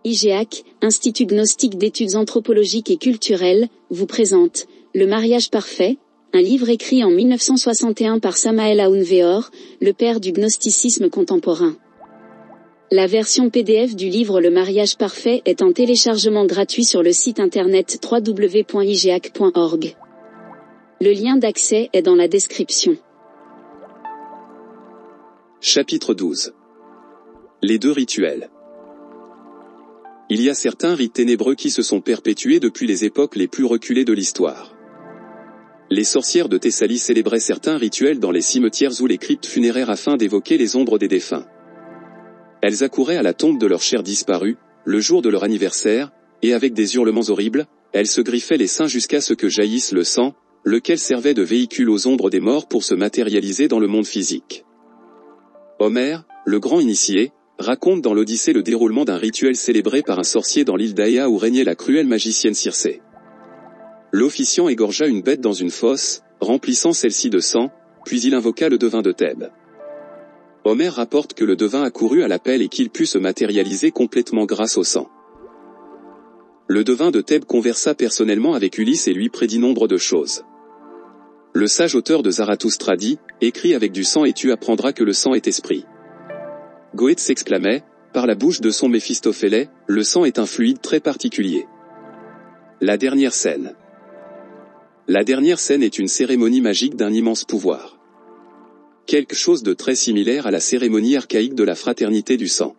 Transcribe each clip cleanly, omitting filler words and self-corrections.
IGEAC, Institut Gnostique d'études anthropologiques et culturelles, vous présente « Le mariage parfait », un livre écrit en 1961 par Samael Aoun Weor, le père du gnosticisme contemporain. La version PDF du livre Le mariage parfait est en téléchargement gratuit sur le site internet www.igeac.org. Le lien d'accès est dans la description. Chapitre 12. Les deux rituels. Il y a certains rites ténébreux qui se sont perpétués depuis les époques les plus reculées de l'histoire. Les sorcières de Thessalie célébraient certains rituels dans les cimetières ou les cryptes funéraires afin d'évoquer les ombres des défunts. Elles accouraient à la tombe de leurs chers disparus, le jour de leur anniversaire, et avec des hurlements horribles, elles se griffaient les seins jusqu'à ce que jaillisse le sang, lequel servait de véhicule aux ombres des morts pour se matérialiser dans le monde physique. Homère, le grand initié, raconte dans l'Odyssée le déroulement d'un rituel célébré par un sorcier dans l'île d'Aïa où régnait la cruelle magicienne Circé. L'officiant égorgea une bête dans une fosse, remplissant celle-ci de sang, puis il invoqua le devin de Thèbes. Homère rapporte que le devin accourut à l'appel et qu'il put se matérialiser complètement grâce au sang. Le devin de Thèbes conversa personnellement avec Ulysse et lui prédit nombre de choses. Le sage auteur de Zarathustra dit, « Écris avec du sang et tu apprendras que le sang est esprit. » Goethe s'exclamait, par la bouche de son Méphistophélès, le sang est un fluide très particulier. La dernière scène. La dernière scène est une cérémonie magique d'un immense pouvoir. Quelque chose de très similaire à la cérémonie archaïque de la fraternité du sang.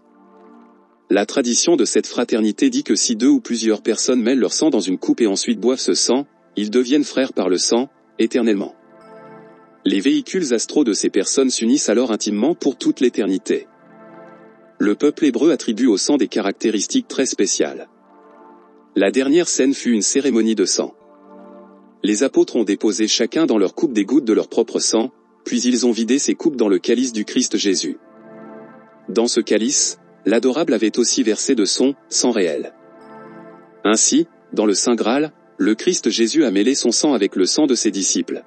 La tradition de cette fraternité dit que si deux ou plusieurs personnes mêlent leur sang dans une coupe et ensuite boivent ce sang, ils deviennent frères par le sang, éternellement. Les véhicules astraux de ces personnes s'unissent alors intimement pour toute l'éternité. Le peuple hébreu attribue au sang des caractéristiques très spéciales. La dernière scène fut une cérémonie de sang. Les apôtres ont déposé chacun dans leur coupe des gouttes de leur propre sang, puis ils ont vidé ces coupes dans le calice du Christ Jésus. Dans ce calice, l'adorable avait aussi versé de son sang réel. Ainsi, dans le Saint Graal, le Christ Jésus a mêlé son sang avec le sang de ses disciples.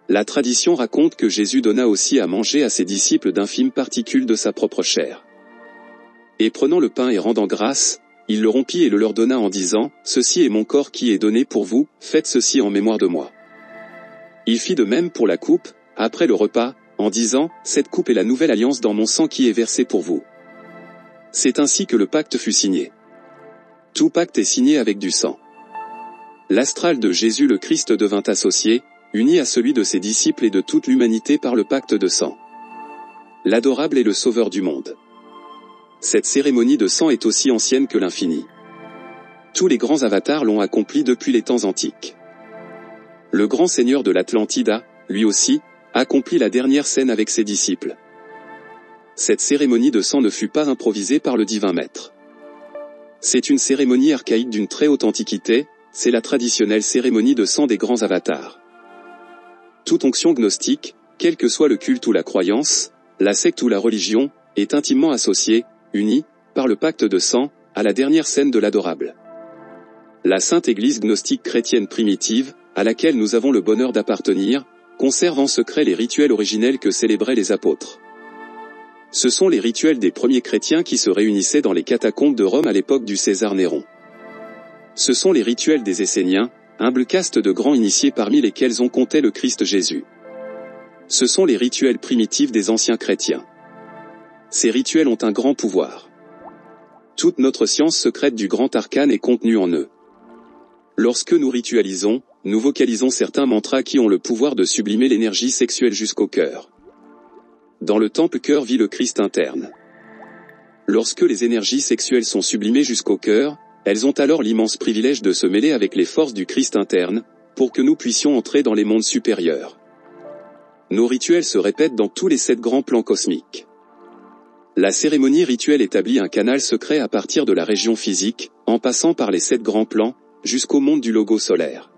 La tradition raconte que Jésus donna aussi à manger à ses disciples d'infimes particules de sa propre chair. Et prenant le pain et rendant grâce, il le rompit et le leur donna en disant, « Ceci est mon corps qui est donné pour vous, faites ceci en mémoire de moi. » Il fit de même pour la coupe, après le repas, en disant, « Cette coupe est la nouvelle alliance dans mon sang qui est versé pour vous. » C'est ainsi que le pacte fut signé. Tout pacte est signé avec du sang. L'astral de Jésus le Christ devint associé, uni à celui de ses disciples et de toute l'humanité par le pacte de sang. L'adorable est le sauveur du monde. Cette cérémonie de sang est aussi ancienne que l'infini. Tous les grands avatars l'ont accomplie depuis les temps antiques. Le grand seigneur de l'Atlantide a, lui aussi, accompli la dernière scène avec ses disciples. Cette cérémonie de sang ne fut pas improvisée par le divin maître. C'est une cérémonie archaïque d'une très haute antiquité, c'est la traditionnelle cérémonie de sang des grands avatars. Toute onction gnostique, quel que soit le culte ou la croyance, la secte ou la religion, est intimement associée, unie, par le pacte de sang, à la dernière scène de l'adorable. La Sainte Église gnostique chrétienne primitive, à laquelle nous avons le bonheur d'appartenir, conserve en secret les rituels originels que célébraient les apôtres. Ce sont les rituels des premiers chrétiens qui se réunissaient dans les catacombes de Rome à l'époque du César Néron. Ce sont les rituels des Esséniens, humble caste de grands initiés parmi lesquels on comptait le Christ Jésus. Ce sont les rituels primitifs des anciens chrétiens. Ces rituels ont un grand pouvoir. Toute notre science secrète du grand arcane est contenue en eux. Lorsque nous ritualisons, nous vocalisons certains mantras qui ont le pouvoir de sublimer l'énergie sexuelle jusqu'au cœur. Dans le temple cœur vit le Christ interne. Lorsque les énergies sexuelles sont sublimées jusqu'au cœur, elles ont alors l'immense privilège de se mêler avec les forces du Christ interne, pour que nous puissions entrer dans les mondes supérieurs. Nos rituels se répètent dans tous les 7 grands plans cosmiques. La cérémonie rituelle établit un canal secret à partir de la région physique, en passant par les 7 grands plans, jusqu'au monde du logo solaire.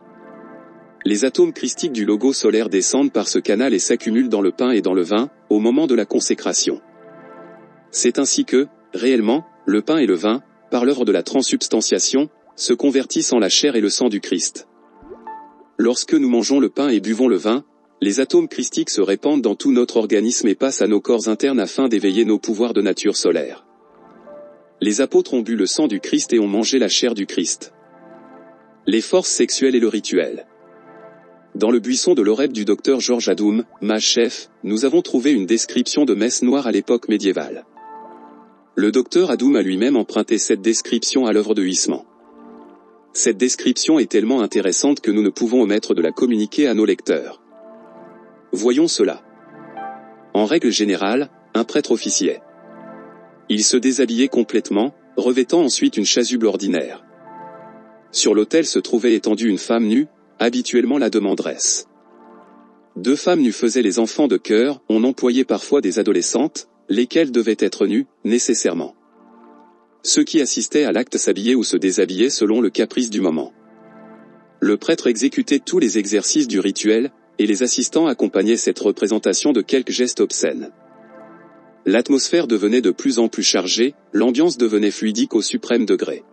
Les atomes christiques du logo solaire descendent par ce canal et s'accumulent dans le pain et dans le vin, au moment de la consécration. C'est ainsi que, réellement, le pain et le vin, par l'œuvre de la transsubstantiation, se convertissent en la chair et le sang du Christ. Lorsque nous mangeons le pain et buvons le vin, les atomes christiques se répandent dans tout notre organisme et passent à nos corps internes afin d'éveiller nos pouvoirs de nature solaire. Les apôtres ont bu le sang du Christ et ont mangé la chair du Christ. Les forces sexuelles et le rituel. Dans le buisson de l'Horeb du docteur George Adoum, mage chef, nous avons trouvé une description de messe noire à l'époque médiévale. Le docteur Adoum a lui-même emprunté cette description à l'œuvre de Huysmans. Cette description est tellement intéressante que nous ne pouvons omettre de la communiquer à nos lecteurs. Voyons cela. En règle générale, un prêtre officiait. Il se déshabillait complètement, revêtant ensuite une chasuble ordinaire. Sur l'autel se trouvait étendue une femme nue, habituellement la demanderesse. 2 femmes nues faisaient les enfants de chœur, on employait parfois des adolescentes, lesquelles devaient être nues, nécessairement. Ceux qui assistaient à l'acte s'habillaient ou se déshabillaient selon le caprice du moment. Le prêtre exécutait tous les exercices du rituel, et les assistants accompagnaient cette représentation de quelques gestes obscènes. L'atmosphère devenait de plus en plus chargée, l'ambiance devenait fluidique au suprême degré.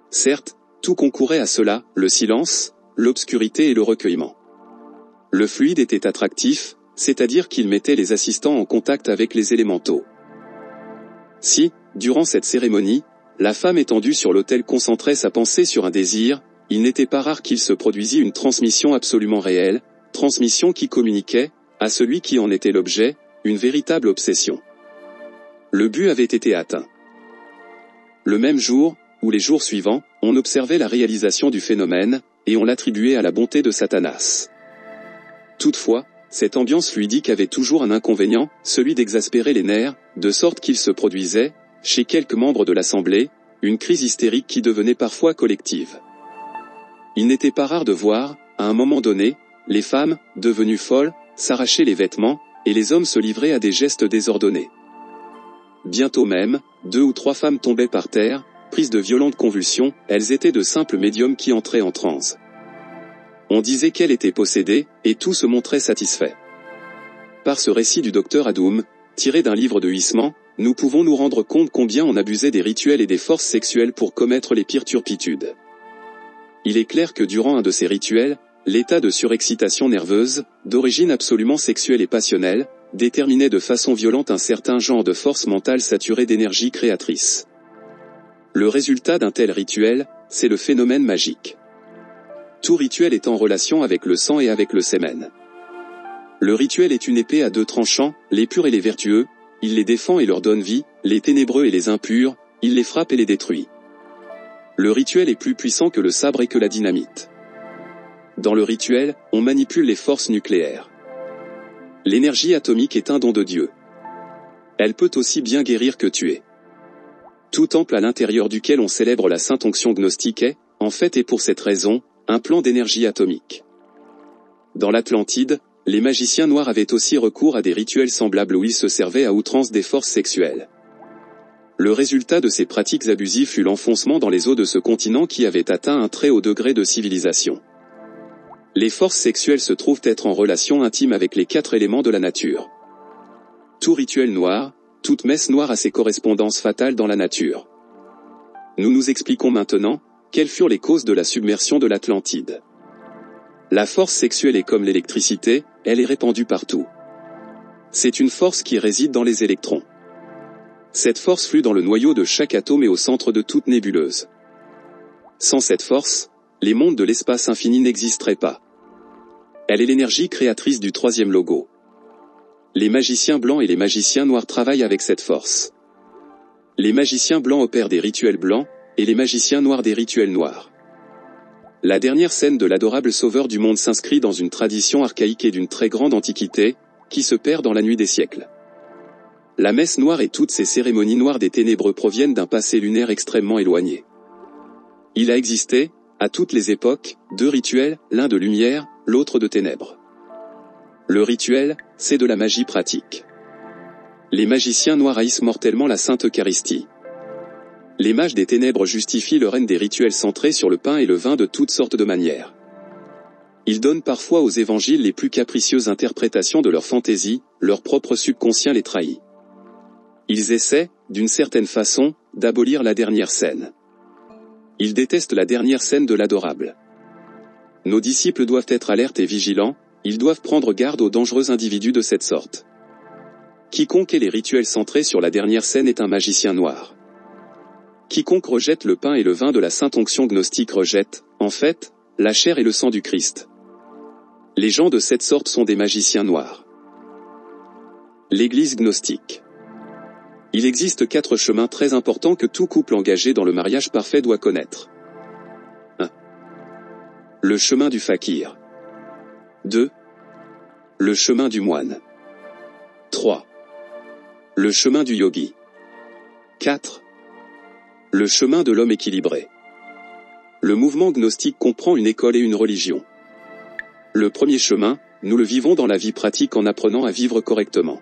Certes, tout concourait à cela, le silence, l'obscurité et le recueillement. Le fluide était attractif, c'est-à-dire qu'il mettait les assistants en contact avec les élémentaux. Si, durant cette cérémonie, la femme étendue sur l'autel concentrait sa pensée sur un désir, il n'était pas rare qu'il se produisit une transmission absolument réelle, transmission qui communiquait, à celui qui en était l'objet, une véritable obsession. Le but avait été atteint. Le même jour, ou les jours suivants, on observait la réalisation du phénomène, et on l'attribuait à la bonté de Satanas. Toutefois, cette ambiance fluidique avait toujours un inconvénient, celui d'exaspérer les nerfs, de sorte qu'il se produisait, chez quelques membres de l'Assemblée, une crise hystérique qui devenait parfois collective. Il n'était pas rare de voir, à un moment donné, les femmes, devenues folles, s'arracher les vêtements, et les hommes se livrer à des gestes désordonnés. Bientôt même, 2 ou 3 femmes tombaient par terre, prises de violentes convulsions, elles étaient de simples médiums qui entraient en transe. On disait qu'elles étaient possédées, et tout se montrait satisfait. Par ce récit du docteur Adoum, tiré d'un livre de Huysmans, nous pouvons nous rendre compte combien on abusait des rituels et des forces sexuelles pour commettre les pires turpitudes. Il est clair que durant un de ces rituels, l'état de surexcitation nerveuse, d'origine absolument sexuelle et passionnelle, déterminait de façon violente un certain genre de force mentale saturée d'énergie créatrice. Le résultat d'un tel rituel, c'est le phénomène magique. Tout rituel est en relation avec le sang et avec le sémen. Le rituel est une épée à 2 tranchants, les purs et les vertueux, il les défend et leur donne vie, les ténébreux et les impurs, il les frappe et les détruit. Le rituel est plus puissant que le sabre et que la dynamite. Dans le rituel, on manipule les forces nucléaires. L'énergie atomique est un don de Dieu. Elle peut aussi bien guérir que tuer. Tout temple à l'intérieur duquel on célèbre la sainte onction gnostique est, en fait et pour cette raison, un plan d'énergie atomique. Dans l'Atlantide, les magiciens noirs avaient aussi recours à des rituels semblables où ils se servaient à outrance des forces sexuelles. Le résultat de ces pratiques abusives fut l'enfoncement dans les eaux de ce continent qui avait atteint un très haut degré de civilisation. Les forces sexuelles se trouvent être en relation intime avec les 4 éléments de la nature. Tout rituel noir, toute messe noire a ses correspondances fatales dans la nature. Nous nous expliquons maintenant, quelles furent les causes de la submersion de l'Atlantide. La force sexuelle est comme l'électricité, elle est répandue partout. C'est une force qui réside dans les électrons. Cette force flue dans le noyau de chaque atome et au centre de toute nébuleuse. Sans cette force, les mondes de l'espace infini n'existeraient pas. Elle est l'énergie créatrice du 3e logo. Les magiciens blancs et les magiciens noirs travaillent avec cette force. Les magiciens blancs opèrent des rituels blancs, et les magiciens noirs des rituels noirs. La dernière scène de l'adorable Sauveur du monde s'inscrit dans une tradition archaïque et d'une très grande antiquité, qui se perd dans la nuit des siècles. La messe noire et toutes ces cérémonies noires des ténébreux proviennent d'un passé lunaire extrêmement éloigné. Il a existé, à toutes les époques, 2 rituels, l'un de lumière, l'autre de ténèbres. Le rituel, c'est de la magie pratique. Les magiciens noirs haïssent mortellement la Sainte Eucharistie. Les mages des ténèbres justifient le règne des rituels centrés sur le pain et le vin de toutes sortes de manières. Ils donnent parfois aux évangiles les plus capricieuses interprétations de leur fantaisie, leur propre subconscient les trahit. Ils essaient, d'une certaine façon, d'abolir la dernière scène. Ils détestent la dernière scène de l'adorable. Nos disciples doivent être alertes et vigilants, ils doivent prendre garde aux dangereux individus de cette sorte. Quiconque ait les rituels centrés sur la dernière scène est un magicien noir. Quiconque rejette le pain et le vin de la sainte onction gnostique rejette, en fait, la chair et le sang du Christ. Les gens de cette sorte sont des magiciens noirs. L'Église gnostique. Il existe 4 chemins très importants que tout couple engagé dans le mariage parfait doit connaître. 1. Le chemin du fakir. 2. Le chemin du moine. 3. Le chemin du yogi. 4. Le chemin de l'homme équilibré. Le mouvement gnostique comprend une école et une religion. Le premier chemin, nous le vivons dans la vie pratique en apprenant à vivre correctement.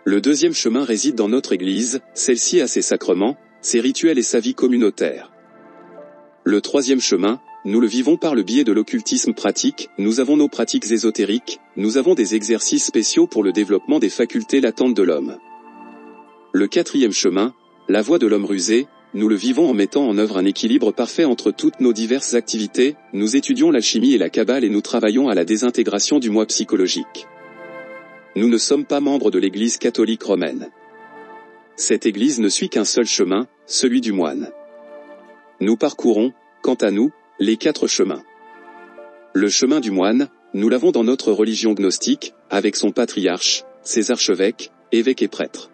Le deuxième chemin réside dans notre Église, celle-ci a ses sacrements, ses rituels et sa vie communautaire. Le troisième chemin, nous le vivons par le biais de l'occultisme pratique, nous avons nos pratiques ésotériques, nous avons des exercices spéciaux pour le développement des facultés latentes de l'homme. Le quatrième chemin, la voie de l'homme rusé, nous le vivons en mettant en œuvre un équilibre parfait entre toutes nos diverses activités, nous étudions l'alchimie et la kabbale et nous travaillons à la désintégration du moi psychologique. Nous ne sommes pas membres de l'Église catholique romaine. Cette Église ne suit qu'un seul chemin, celui du moine. Nous parcourons, quant à nous, les 4 chemins. Le chemin du moine, nous l'avons dans notre religion gnostique, avec son patriarche, ses archevêques, évêques et prêtres.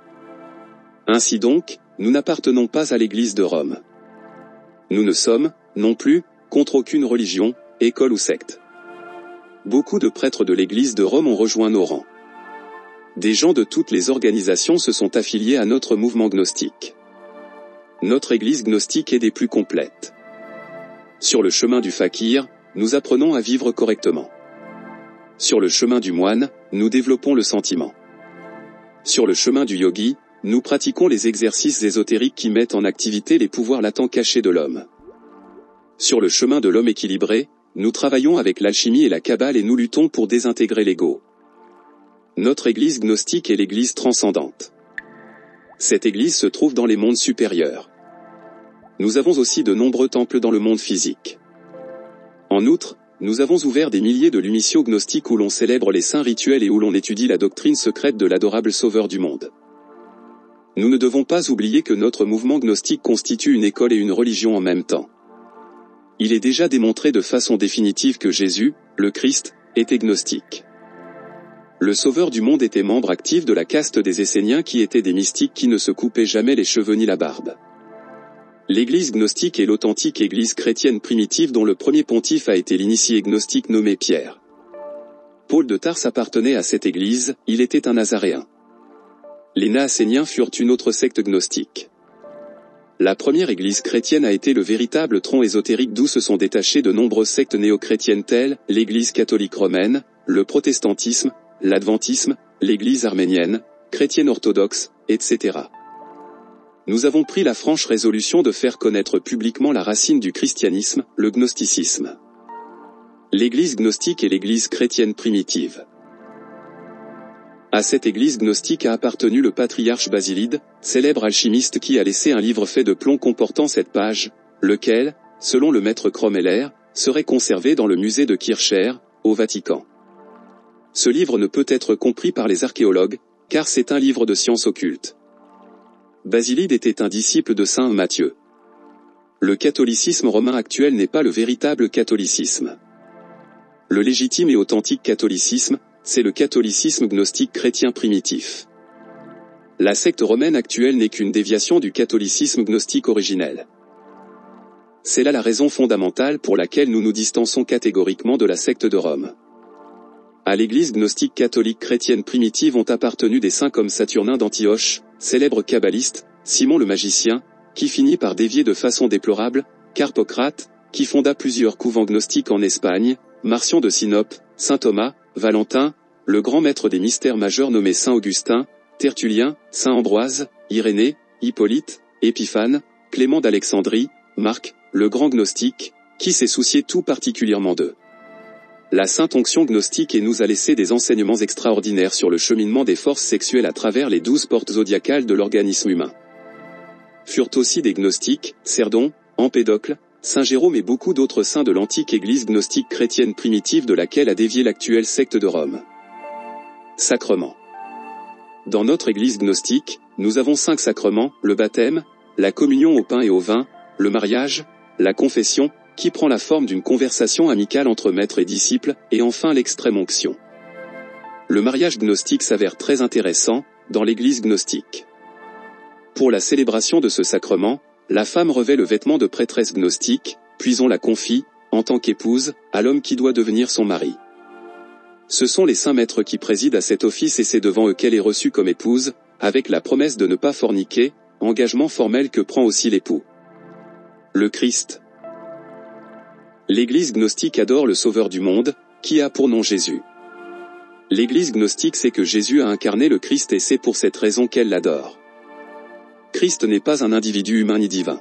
Ainsi donc, nous n'appartenons pas à l'Église de Rome. Nous ne sommes, non plus, contre aucune religion, école ou secte. Beaucoup de prêtres de l'Église de Rome ont rejoint nos rangs. Des gens de toutes les organisations se sont affiliés à notre mouvement gnostique. Notre Église gnostique est des plus complètes. Sur le chemin du fakir, nous apprenons à vivre correctement. Sur le chemin du moine, nous développons le sentiment. Sur le chemin du yogi, nous pratiquons les exercices ésotériques qui mettent en activité les pouvoirs latents cachés de l'homme. Sur le chemin de l'homme équilibré, nous travaillons avec l'alchimie et la kabbale et nous luttons pour désintégrer l'ego. Notre Église gnostique est l'Église transcendante. Cette Église se trouve dans les mondes supérieurs. Nous avons aussi de nombreux temples dans le monde physique. En outre, nous avons ouvert des milliers de lumisio gnostiques où l'on célèbre les saints rituels et où l'on étudie la doctrine secrète de l'adorable Sauveur du monde. Nous ne devons pas oublier que notre mouvement gnostique constitue une école et une religion en même temps. Il est déjà démontré de façon définitive que Jésus, le Christ, était gnostique. Le Sauveur du monde était membre actif de la caste des Esséniens qui étaient des mystiques qui ne se coupaient jamais les cheveux ni la barbe. L'Église gnostique est l'authentique Église chrétienne primitive dont le premier pontife a été l'initié gnostique nommé Pierre. Paul de Tarse appartenait à cette Église, il était un nazaréen. Les Naasséniens furent une autre secte gnostique. La première Église chrétienne a été le véritable tronc ésotérique d'où se sont détachées de nombreuses sectes néo-chrétiennes telles l'Église catholique romaine, le protestantisme, l'adventisme, l'Église arménienne, chrétienne orthodoxe, etc. Nous avons pris la franche résolution de faire connaître publiquement la racine du christianisme, le gnosticisme. L'Église gnostique est l'Église chrétienne primitive. À cette Église gnostique a appartenu le patriarche Basilide, célèbre alchimiste qui a laissé un livre fait de plomb comportant cette page, lequel, selon le maître Crommeller, serait conservé dans le musée de Kircher, au Vatican. Ce livre ne peut être compris par les archéologues, car c'est un livre de sciences occultes. Basilide était un disciple de saint Matthieu. Le catholicisme romain actuel n'est pas le véritable catholicisme. Le légitime et authentique catholicisme, c'est le catholicisme gnostique chrétien primitif. La secte romaine actuelle n'est qu'une déviation du catholicisme gnostique originel. C'est là la raison fondamentale pour laquelle nous nous distançons catégoriquement de la secte de Rome. À l'Église gnostique catholique chrétienne primitive ont appartenu des saints comme Saturnin d'Antioche, célèbre kabbaliste, Simon le magicien, qui finit par dévier de façon déplorable, Carpocrate, qui fonda plusieurs couvents gnostiques en Espagne, Marcion de Sinope, saint Thomas, Valentin, le grand maître des mystères majeurs nommé saint Augustin, Tertullien, saint Ambroise, Irénée, Hippolyte, Épiphane, Clément d'Alexandrie, Marc, le grand gnostique, qui s'est soucié tout particulièrement d'eux. La sainte onction gnostique et nous a laissé des enseignements extraordinaires sur le cheminement des forces sexuelles à travers les 12 portes zodiacales de l'organisme humain. Furent aussi des gnostiques, Cerdon, Empédocle, Saint Jérôme et beaucoup d'autres saints de l'antique église gnostique chrétienne primitive de laquelle a dévié l'actuelle secte de Rome. Sacrements. Dans notre église gnostique, nous avons 5 sacrements, le baptême, la communion au pain et au vin, le mariage, la confession, qui prend la forme d'une conversation amicale entre maître et disciple, et enfin l'extrême onction. Le mariage gnostique s'avère très intéressant, dans l'église gnostique. Pour la célébration de ce sacrement, la femme revêt le vêtement de prêtresse gnostique, puis on la confie, en tant qu'épouse, à l'homme qui doit devenir son mari. Ce sont les saints maîtres qui président à cet office et c'est devant eux qu'elle est reçue comme épouse, avec la promesse de ne pas forniquer, engagement formel que prend aussi l'époux. Le Christ. L'église gnostique adore le Sauveur du monde, qui a pour nom Jésus. L'église gnostique sait que Jésus a incarné le Christ et c'est pour cette raison qu'elle l'adore. Christ n'est pas un individu humain ni divin.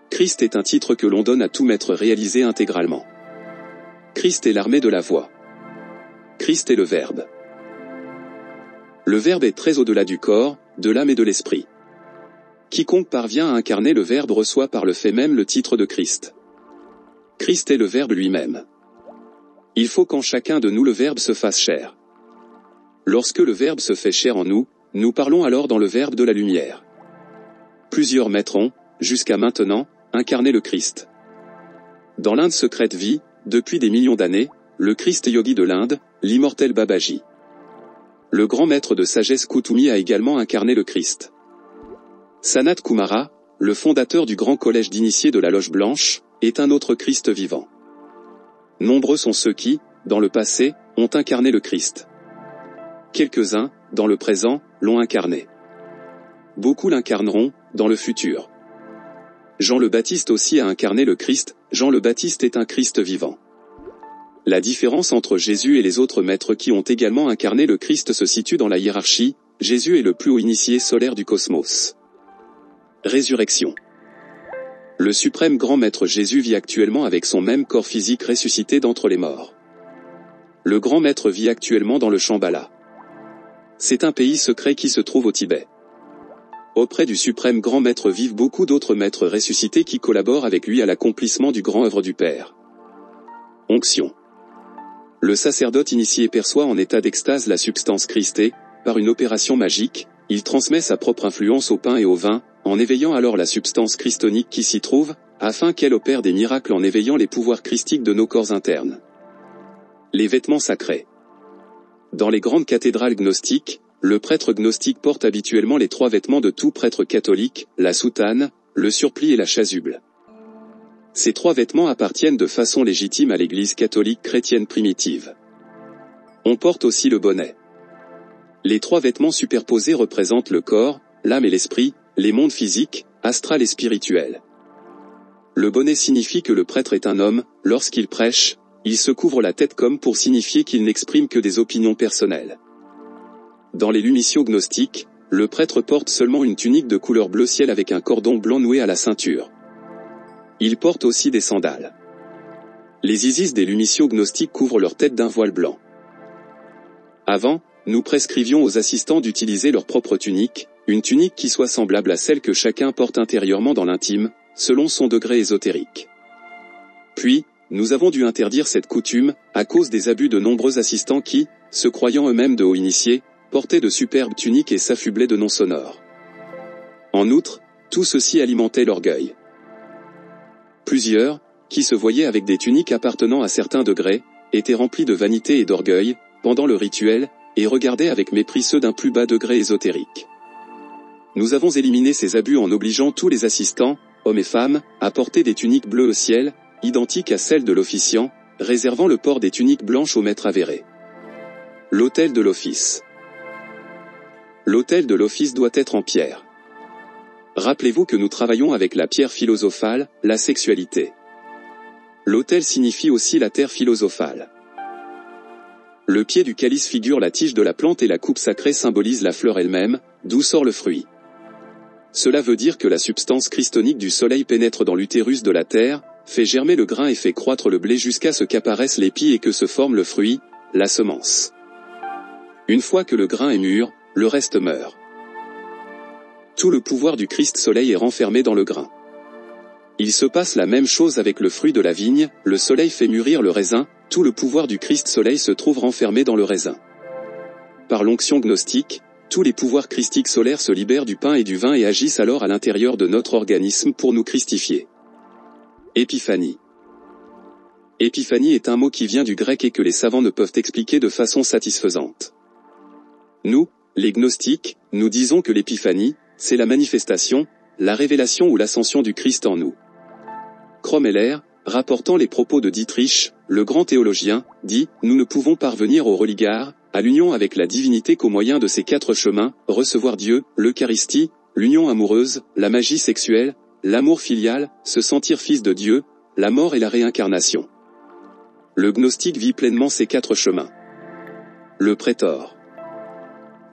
Christ est un titre que l'on donne à tout maître réalisé intégralement. Christ est l'armée de la voix. Christ est le Verbe. Le Verbe est très au-delà du corps, de l'âme et de l'esprit. Quiconque parvient à incarner le Verbe reçoit par le fait même le titre de Christ. Christ est le Verbe lui-même. Il faut qu'en chacun de nous le Verbe se fasse chair. Lorsque le Verbe se fait chair en nous, nous parlons alors dans le Verbe de la lumière. Plusieurs maîtres ont, jusqu'à maintenant, incarné le Christ. Dans l'Inde secrète vit, depuis des millions d'années, le Christ yogi de l'Inde, l'immortel Babaji. Le grand maître de sagesse Kutumi a également incarné le Christ. Sanat Kumara, le fondateur du grand collège d'initiés de la Loge Blanche, est un autre Christ vivant. Nombreux sont ceux qui, dans le passé, ont incarné le Christ. Quelques-uns, dans le présent, l'ont incarné. Beaucoup l'incarneront, dans le futur. Jean le Baptiste aussi a incarné le Christ, Jean le Baptiste est un Christ vivant. La différence entre Jésus et les autres maîtres qui ont également incarné le Christ se situe dans la hiérarchie, Jésus est le plus haut initié solaire du cosmos. Résurrection. Le suprême grand maître Jésus vit actuellement avec son même corps physique ressuscité d'entre les morts. Le grand maître vit actuellement dans le Shambhala. C'est un pays secret qui se trouve au Tibet. Auprès du suprême grand maître vivent beaucoup d'autres maîtres ressuscités qui collaborent avec lui à l'accomplissement du grand œuvre du Père. Onction. Le sacerdote initié perçoit en état d'extase la substance Christ et, par une opération magique, il transmet sa propre influence au pain et au vin, en éveillant alors la substance christonique qui s'y trouve, afin qu'elle opère des miracles en éveillant les pouvoirs christiques de nos corps internes. Les vêtements sacrés. Dans les grandes cathédrales gnostiques, le prêtre gnostique porte habituellement les 3 vêtements de tout prêtre catholique, la soutane, le surplis et la chasuble. Ces 3 vêtements appartiennent de façon légitime à l'Église catholique chrétienne primitive. On porte aussi le bonnet. Les 3 vêtements superposés représentent le corps, l'âme et l'esprit, les mondes physiques, astral et spirituel. Le bonnet signifie que le prêtre est un homme, lorsqu'il prêche, il se couvre la tête comme pour signifier qu'il n'exprime que des opinions personnelles. Dans les lumisio gnostiques, le prêtre porte seulement une tunique de couleur bleu ciel avec un cordon blanc noué à la ceinture. Il porte aussi des sandales. Les Isis des lumisio gnostiques couvrent leur tête d'un voile blanc. Avant, nous prescrivions aux assistants d'utiliser leur propre tunique, une tunique qui soit semblable à celle que chacun porte intérieurement dans l'intime, selon son degré ésotérique. Puis, nous avons dû interdire cette coutume, à cause des abus de nombreux assistants qui, se croyant eux-mêmes de hauts initiés, portaient de superbes tuniques et s'affublaient de noms sonores. En outre, tout ceci alimentait l'orgueil. Plusieurs, qui se voyaient avec des tuniques appartenant à certains degrés, étaient remplis de vanité et d'orgueil, pendant le rituel, et regardaient avec mépris ceux d'un plus bas degré ésotérique. Nous avons éliminé ces abus en obligeant tous les assistants, hommes et femmes, à porter des tuniques bleues au ciel, identiques à celles de l'officiant, réservant le port des tuniques blanches aux maîtres avérés. L'autel de l'office. L'autel de l'office doit être en pierre. Rappelez-vous que nous travaillons avec la pierre philosophale, la sexualité. L'autel signifie aussi la terre philosophale. Le pied du calice figure la tige de la plante et la coupe sacrée symbolise la fleur elle-même, d'où sort le fruit. Cela veut dire que la substance christonique du soleil pénètre dans l'utérus de la terre, fait germer le grain et fait croître le blé jusqu'à ce qu'apparaisse l'épi et que se forme le fruit, la semence. Une fois que le grain est mûr, le reste meurt. Tout le pouvoir du Christ soleil est renfermé dans le grain. Il se passe la même chose avec le fruit de la vigne, le soleil fait mûrir le raisin, tout le pouvoir du Christ soleil se trouve renfermé dans le raisin. Par l'onction gnostique, Tous les pouvoirs christiques solaires se libèrent du pain et du vin et agissent alors à l'intérieur de notre organisme pour nous christifier. Épiphanie. Épiphanie est un mot qui vient du grec et que les savants ne peuvent expliquer de façon satisfaisante. Nous, les gnostiques, nous disons que l'épiphanie, c'est la manifestation, la révélation ou l'ascension du Christ en nous. Crommeller, rapportant les propos de Dietrich, le grand théologien, dit « Nous ne pouvons parvenir au religar, à l'union avec la divinité qu'au moyen de ces 4 chemins, recevoir Dieu, l'Eucharistie, l'union amoureuse, la magie sexuelle, l'amour filial, se sentir fils de Dieu, la mort et la réincarnation. » Le gnostique vit pleinement ces 4 chemins. Le prétor.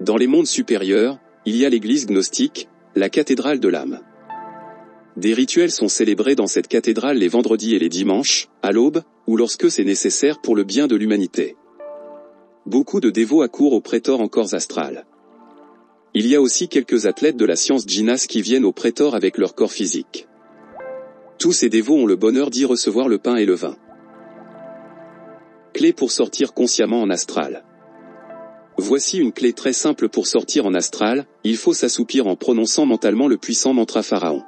Dans les mondes supérieurs, il y a l'église gnostique, la cathédrale de l'âme. Des rituels sont célébrés dans cette cathédrale les vendredis et les dimanches, à l'aube, ou lorsque c'est nécessaire pour le bien de l'humanité. Beaucoup de dévots accourent au prétor en corps astral. Il y a aussi quelques athlètes de la science Djinas qui viennent au prétor avec leur corps physique. Tous ces dévots ont le bonheur d'y recevoir le pain et le vin. Clé pour sortir consciemment en astral. Voici une clé très simple pour sortir en astral, il faut s'assoupir en prononçant mentalement le puissant mantra Pharaon.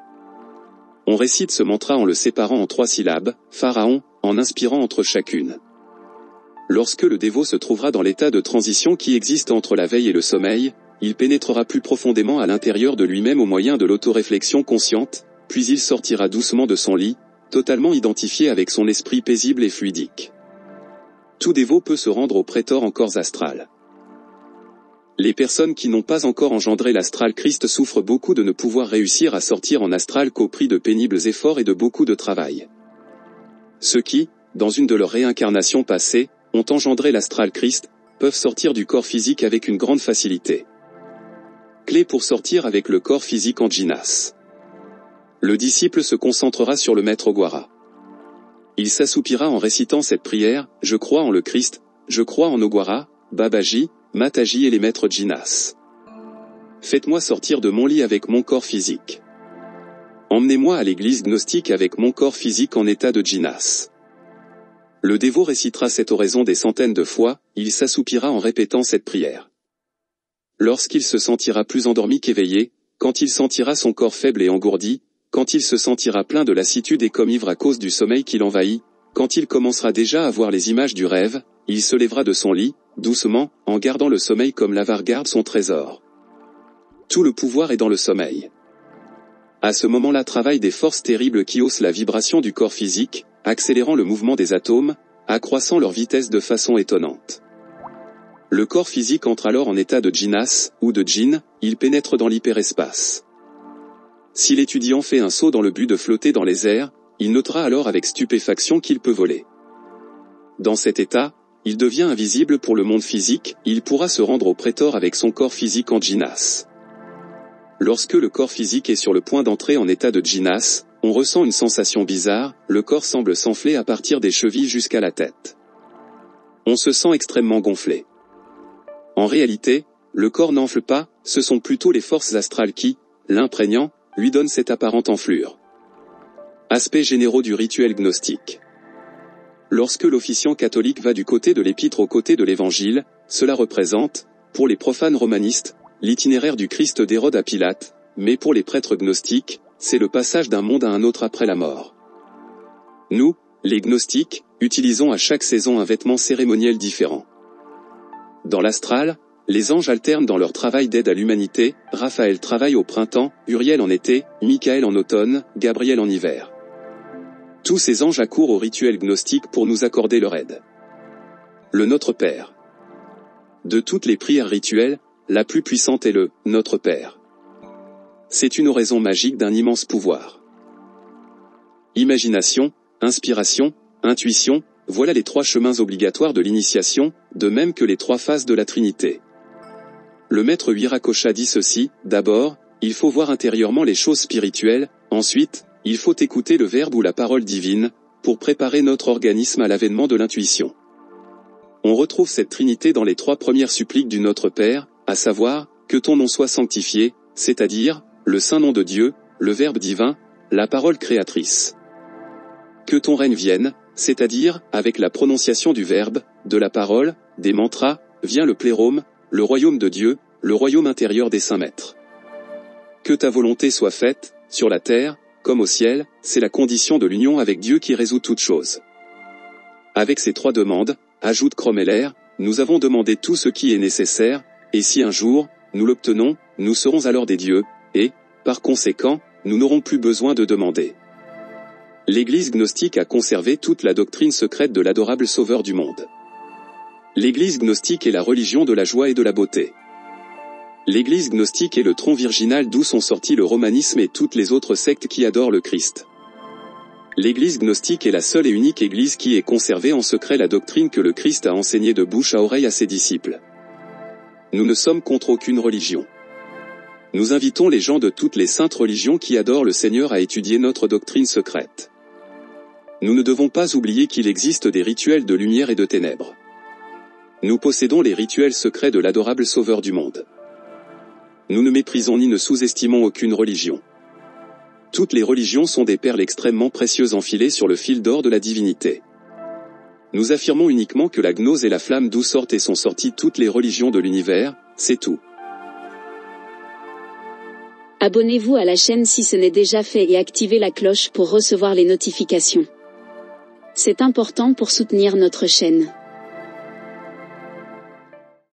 On récite ce mantra en le séparant en 3 syllabes, Pharaon, en inspirant entre chacune. Lorsque le dévot se trouvera dans l'état de transition qui existe entre la veille et le sommeil, il pénétrera plus profondément à l'intérieur de lui-même au moyen de l'autoréflexion consciente, puis il sortira doucement de son lit, totalement identifié avec son esprit paisible et fluidique. Tout dévot peut se rendre au prétor en corps astral. Les personnes qui n'ont pas encore engendré l'astral Christ souffrent beaucoup de ne pouvoir réussir à sortir en astral qu'au prix de pénibles efforts et de beaucoup de travail. Ceux qui, dans une de leurs réincarnations passées, ont engendré l'astral Christ, peuvent sortir du corps physique avec une grande facilité. Clé pour sortir avec le corps physique en Djinas. Le disciple se concentrera sur le maître Ogwara. Il s'assoupira en récitant cette prière, « Je crois en le Christ, je crois en Ogwara, Babaji, Mataji et les maîtres Djinas. Faites-moi sortir de mon lit avec mon corps physique. Emmenez-moi à l'église gnostique avec mon corps physique en état de Djinas. » Le dévot récitera cette oraison des centaines de fois, il s'assoupira en répétant cette prière. Lorsqu'il se sentira plus endormi qu'éveillé, quand il sentira son corps faible et engourdi, quand il se sentira plein de lassitude et comme ivre à cause du sommeil qui l'envahit, quand il commencera déjà à voir les images du rêve, il se lèvera de son lit, doucement, en gardant le sommeil comme l'avare garde son trésor. Tout le pouvoir est dans le sommeil. À ce moment-là travaillent des forces terribles qui haussent la vibration du corps physique, accélérant le mouvement des atomes, accroissant leur vitesse de façon étonnante. Le corps physique entre alors en état de Djinas, ou de Djinn, il pénètre dans l'hyperespace. Si l'étudiant fait un saut dans le but de flotter dans les airs, il notera alors avec stupéfaction qu'il peut voler. Dans cet état, il devient invisible pour le monde physique, il pourra se rendre au prétor avec son corps physique en Djinas. Lorsque le corps physique est sur le point d'entrer en état de Djinas, on ressent une sensation bizarre, le corps semble s'enfler à partir des chevilles jusqu'à la tête. On se sent extrêmement gonflé. En réalité, le corps n'enfle pas, ce sont plutôt les forces astrales qui, l'imprégnant, lui donnent cette apparente enflure. Aspects généraux du rituel gnostique. Lorsque l'officiant catholique va du côté de l'épître au côté de l'évangile, cela représente, pour les profanes romanistes, l'itinéraire du Christ d'Hérode à Pilate, mais pour les prêtres gnostiques, c'est le passage d'un monde à un autre après la mort. Nous, les gnostiques, utilisons à chaque saison un vêtement cérémoniel différent. Dans l'astral, les anges alternent dans leur travail d'aide à l'humanité, Raphaël travaille au printemps, Uriel en été, Michael en automne, Gabriel en hiver. Tous ces anges accourent au rituel gnostique pour nous accorder leur aide. Le Notre Père. De toutes les prières rituelles, la plus puissante est le « Notre Père ». C'est une oraison magique d'un immense pouvoir. Imagination, inspiration, intuition, voilà les 3 chemins obligatoires de l'initiation, de même que les 3 phases de la Trinité. Le maître Viracocha dit ceci, d'abord, il faut voir intérieurement les choses spirituelles, ensuite, il faut écouter le verbe ou la parole divine, pour préparer notre organisme à l'avènement de l'intuition. On retrouve cette Trinité dans les 3 premières suppliques du Notre Père, à savoir, que ton nom soit sanctifié, c'est-à-dire, le saint nom de Dieu, le Verbe divin, la parole créatrice. Que ton règne vienne, c'est-à-dire, avec la prononciation du Verbe, de la parole, des mantras, vient le plérôme, le royaume de Dieu, le royaume intérieur des saints maîtres. Que ta volonté soit faite, sur la terre, comme au ciel, c'est la condition de l'union avec Dieu qui résout toutes choses. Avec ces 3 demandes, ajoute Cromwell, nous avons demandé tout ce qui est nécessaire, et si un jour, nous l'obtenons, nous serons alors des dieux, et, par conséquent, nous n'aurons plus besoin de demander. L'Église gnostique a conservé toute la doctrine secrète de l'adorable Sauveur du monde. L'Église gnostique est la religion de la joie et de la beauté. L'Église gnostique est le tronc virginal d'où sont sortis le romanisme et toutes les autres sectes qui adorent le Christ. L'Église gnostique est la seule et unique Église qui ait conservé en secret la doctrine que le Christ a enseignée de bouche à oreille à ses disciples. Nous ne sommes contre aucune religion. Nous invitons les gens de toutes les saintes religions qui adorent le Seigneur à étudier notre doctrine secrète. Nous ne devons pas oublier qu'il existe des rituels de lumière et de ténèbres. Nous possédons les rituels secrets de l'adorable Sauveur du monde. Nous ne méprisons ni ne sous-estimons aucune religion. Toutes les religions sont des perles extrêmement précieuses enfilées sur le fil d'or de la divinité. Nous affirmons uniquement que la gnose est la flamme d'où sortent et sont sorties toutes les religions de l'univers, c'est tout. Abonnez-vous à la chaîne si ce n'est déjà fait et activez la cloche pour recevoir les notifications. C'est important pour soutenir notre chaîne.